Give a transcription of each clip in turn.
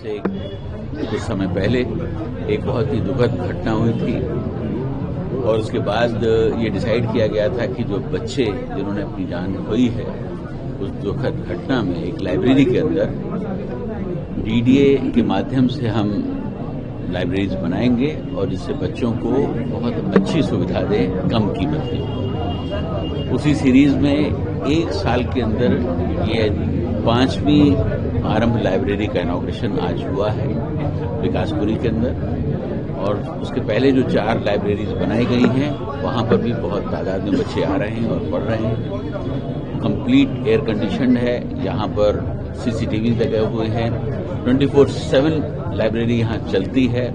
से कुछ समय पहले एक बहुत ही दुखद घटना हुई थी और उसके बाद ये डिसाइड किया गया था कि जो बच्चे जिन्होंने अपनी जान खोई है उस दुखद घटना में एक लाइब्रेरी के अंदर डीडीए के माध्यम से हम लाइब्रेरीज बनाएंगे और जिससे बच्चों को बहुत अच्छी सुविधा दें कम कीमत में। उसी सीरीज में एक साल के अंदर ये 5वीं आरंभ लाइब्रेरी का इनॉग्रेशन आज हुआ है विकासपुरी के अंदर, और उसके पहले जो 4 लाइब्रेरीज बनाई गई हैं वहां पर भी बहुत तादाद में बच्चे आ रहे हैं और पढ़ रहे हैं। कंप्लीट एयर कंडीशनड है, यहाँ पर सीसीटीवी लगे हुए हैं, 24/7 लाइब्रेरी यहाँ चलती है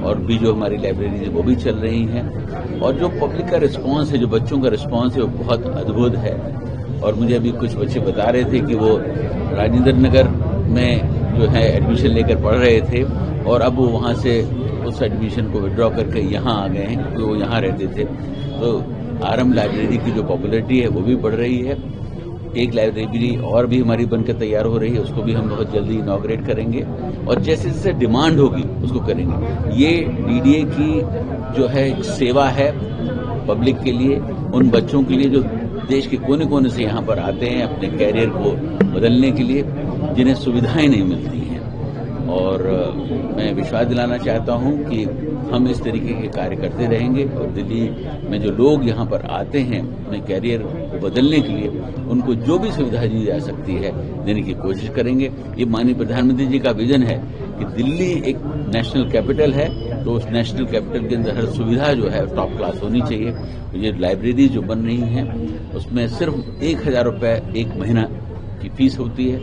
और भी जो हमारी लाइब्रेरी है वो भी चल रही हैं। और जो पब्लिक का रिस्पांस है, जो बच्चों का रिस्पांस है वो बहुत अद्भुत है। और मुझे अभी कुछ बच्चे बता रहे थे कि वो राजेंद्र नगर में जो है एडमिशन लेकर पढ़ रहे थे और अब वो वहाँ से उस एडमिशन को विड्रॉ करके यहाँ आ गए हैं क्योंकि वो यहाँ रहते थे। तो आरंभ लाइब्रेरी की जो पॉपुलरिटी है वो भी बढ़ रही है। एक लाइब्रेरी और भी हमारी बनकर तैयार हो रही है, उसको भी हम बहुत जल्दी इनॉग्रेट करेंगे और जैसे जैसे डिमांड होगी उसको करेंगे। ये डीडीए की जो है सेवा है पब्लिक के लिए, उन बच्चों के लिए जो देश के कोने कोने से यहाँ पर आते हैं अपने कैरियर को बदलने के लिए, जिन्हें सुविधाएं नहीं मिलती हैं। और मैं विश्वास दिलाना चाहता हूँ कि हम इस तरीके के कार्य करते रहेंगे और दिल्ली में जो लोग यहाँ पर आते हैं अपने कैरियर को बदलने के लिए उनको जो भी सुविधा दी जा सकती है देने की कोशिश करेंगे। ये माननीय प्रधानमंत्री जी का विजन है कि दिल्ली एक नेशनल कैपिटल है, तो उस नेशनल कैपिटल के अंदर हर सुविधा जो है टॉप क्लास होनी चाहिए। तो ये लाइब्रेरी जो बन रही हैं उसमें सिर्फ 1000 रुपये एक महीना की फीस होती है,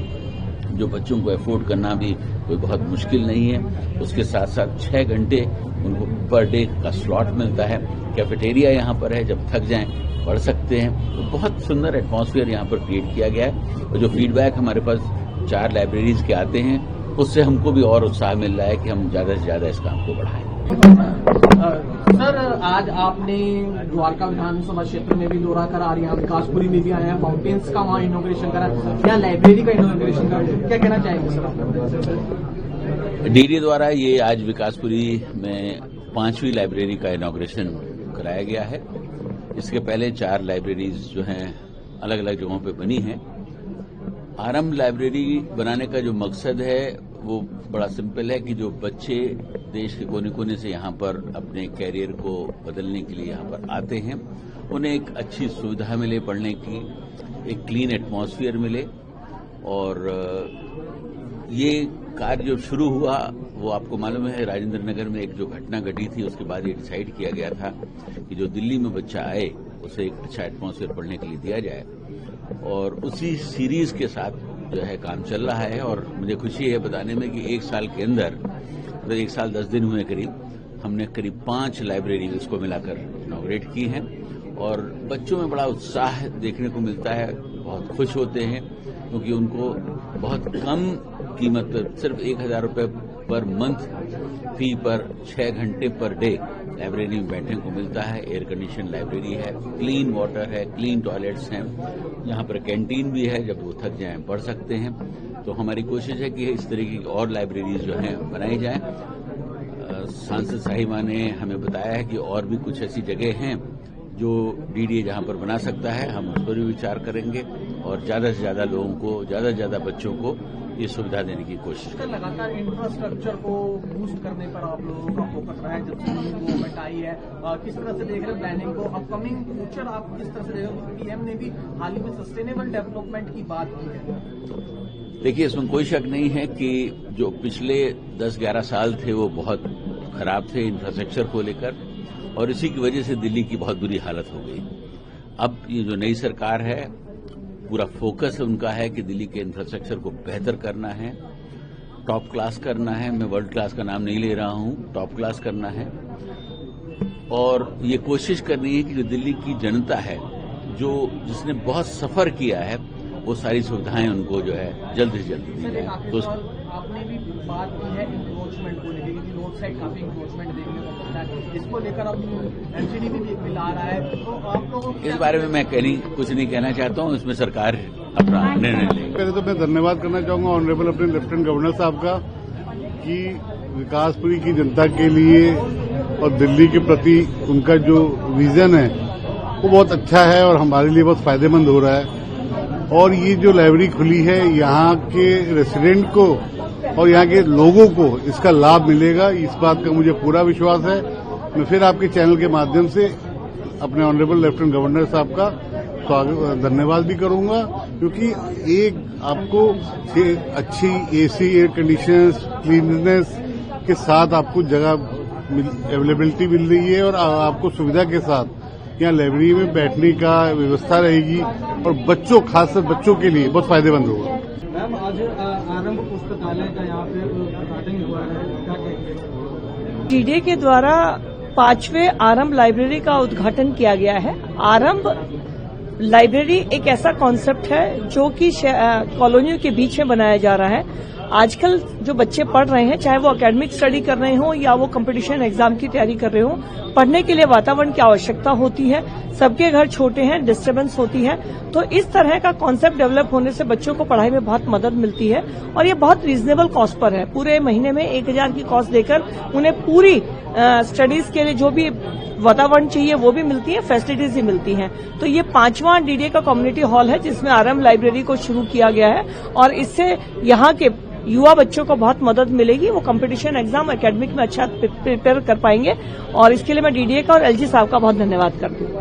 जो बच्चों को अफोर्ड करना भी कोई बहुत मुश्किल नहीं है। उसके साथ साथ 6 घंटे उनको पर डे का स्लॉट मिलता है। कैफेटेरिया यहाँ पर है, जब थक जाएं पढ़ सकते हैं। तो बहुत सुंदर एटमॉस्फेयर यहाँ पर क्रिएट किया गया है और जो फीडबैक हमारे पास 4 लाइब्रेरीज के आते हैं उससे हमको भी और उत्साह मिल रहा है कि हम ज्यादा से ज्यादा इस काम को बढ़ाएं। सर, आज आपने द्वारका विधानसभा क्षेत्र में भी दौरा करा और यहाँ विकासपुरी में भी आया, माउंटेन्स का वहाँ इनॉग्रेशन करा, यहाँ लाइब्रेरी का इनॉग्रेशन करा, क्या कहना चाहेंगे सर? डीडीए द्वारा ये आज विकासपुरी में 5वीं लाइब्रेरी का इनॉग्रेशन कराया गया है। इसके पहले 4 लाइब्रेरीज जो हैं अलग अलग जगहों पे बनी हैं। आरंभ लाइब्रेरी बनाने का जो मकसद है वो बड़ा सिंपल है कि जो बच्चे देश के कोने कोने से यहाँ पर अपने कैरियर को बदलने के लिए यहाँ पर आते हैं उन्हें एक अच्छी सुविधा मिले पढ़ने की, एक क्लीन एटमॉस्फेयर मिले। और ये कार्य जो शुरू हुआ वो आपको मालूम है राजेंद्र नगर में एक जो घटना घटी थी उसके बाद ये डिसाइड किया गया था कि जो दिल्ली में बच्चा आए उसे एक अच्छा एटमॉस्फेयर पढ़ने के लिए दिया जाए और उसी सीरीज के साथ जो है काम चल रहा है। और मुझे खुशी है बताने में कि 1 साल के अंदर, मतलब 1 साल 10 दिन हुए करीब, हमने करीब 5 लाइब्रेरी इसको मिलाकर इनॉग्रेट की हैं और बच्चों में बड़ा उत्साह देखने को मिलता है, बहुत खुश होते हैं क्योंकि उनको बहुत कम कीमत पर सिर्फ 1000 रुपये पर मंथ फी पर 6 घंटे पर डे लाइब्रेरी में बैठने को मिलता है। एयर कंडीशन लाइब्रेरी है, क्लीन वाटर है, क्लीन टॉयलेट्स हैं, यहाँ पर कैंटीन भी है, जब वो थक जाएं पढ़ सकते हैं। तो हमारी कोशिश है कि इस तरीके की और लाइब्रेरीज जो हैं बनाई जाएं। सांसद साहिबा ने हमें बताया है कि और भी कुछ ऐसी जगह हैं जो डीडीए जहाँ पर बना सकता है, हम उस पर भी विचार करेंगे और ज्यादा से ज्यादा लोगों को, ज्यादा से ज्यादा बच्चों को ये सुविधा देने की कोशिश करेंगे। लगातार इंफ्रास्ट्रक्चर को बूस्ट करने पर आप लोगों का फोकस रहा है जब से गवर्नमेंट आई है, किस तरह से देख रहे हैं प्लानिंग को, अपकमिंग फ्यूचर आप किस तरह से देख रहे हैं? पीएम ने भी हाल ही में सस्टेनेबल डेवलपमेंट की बात की है। देखिए, इसमें कोई शक नहीं है कि जो पिछले 10-11 साल थे वो बहुत खराब थे इंफ्रास्ट्रक्चर को लेकर और इसी की वजह से दिल्ली की बहुत बुरी हालत हो गई। अब ये जो नई सरकार है पूरा फोकस उनका है कि दिल्ली के इंफ्रास्ट्रक्चर को बेहतर करना है, टॉप क्लास करना है। मैं वर्ल्ड क्लास का नाम नहीं ले रहा हूं, टॉप क्लास करना है और ये कोशिश करनी है कि जो दिल्ली की जनता है जिसने बहुत सफर किया है वो सारी सुविधाएं उनको जो है जल्द से जल्द दी जाए। तो आपने भी बात की है इंक्रोचमेंट को लेकर, क्योंकि रोड साइड काफी इंक्रोचमेंट देखने को मिलता है, इसको लेकर अब एमसीडी भी मिला रहा है, तो आप लोगों इस बारे में मैं कुछ नहीं कहना चाहता हूँ, इसमें सरकार अपना निर्णय लेगी। पहले तो मैं धन्यवाद करना चाहूंगा ऑनरेबल अपने लेफ्टिनेंट गवर्नर साहब का कि विकासपुरी की जनता के लिए और दिल्ली के प्रति उनका जो विजन है वो बहुत अच्छा है और हमारे लिए बहुत फायदेमंद हो रहा है। और ये जो लाइब्रेरी खुली है यहाँ के रेसिडेंट को और यहाँ के लोगों को इसका लाभ मिलेगा, इस बात का मुझे पूरा विश्वास है। मैं फिर आपके चैनल के माध्यम से अपने ऑनरेबल लेफ्टिनेंट गवर्नर साहब का धन्यवाद भी करूंगा, क्योंकि एक आपको अच्छी एसी, एयर कंडीशंस, क्लीननेस के साथ आपको जगह अवेलेबिलिटी मिल रही है और आपको सुविधा के साथ यहाँ लाइब्रेरी में बैठने का व्यवस्था रहेगी और बच्चों, खासकर बच्चों के लिए बहुत फायदेमंद होगा। मैम, आज आरंभ पुस्तकालय का यहाँ पे उद्घाटन हुआ है, क्या कहेंगे? डीडीए के द्वारा 5वें आरंभ लाइब्रेरी का उद्घाटन किया गया है। आरंभ लाइब्रेरी एक ऐसा कॉन्सेप्ट है जो कि कॉलोनियों के बीच में बनाया जा रहा है। आजकल जो बच्चे पढ़ रहे हैं, चाहे वो एकेडमिक स्टडी कर रहे हों या वो कंपटीशन एग्जाम की तैयारी कर रहे हों, पढ़ने के लिए वातावरण की आवश्यकता होती है। सबके घर छोटे हैं, डिस्टर्बेंस होती है, तो इस तरह का कॉन्सेप्ट डेवलप होने से बच्चों को पढ़ाई में बहुत मदद मिलती है और ये बहुत रीजनेबल कॉस्ट पर है। पूरे महीने में 1000 की कॉस्ट देकर उन्हें पूरी स्टडीज के लिए जो भी वातावरण चाहिए वो भी मिलती है, फैसिलिटीज भी मिलती हैं। तो ये 5वां डीडीए का कम्युनिटी हॉल है जिसमें आरंभ लाइब्रेरी को शुरू किया गया है और इससे यहाँ के युवा बच्चों को बहुत मदद मिलेगी। वो कंपटीशन एग्जाम, एकेडमिक में अच्छा प्रिपेयर कर पाएंगे और इसके लिए मैं डीडीए का और एलजी साहब का बहुत धन्यवाद करती हूँ।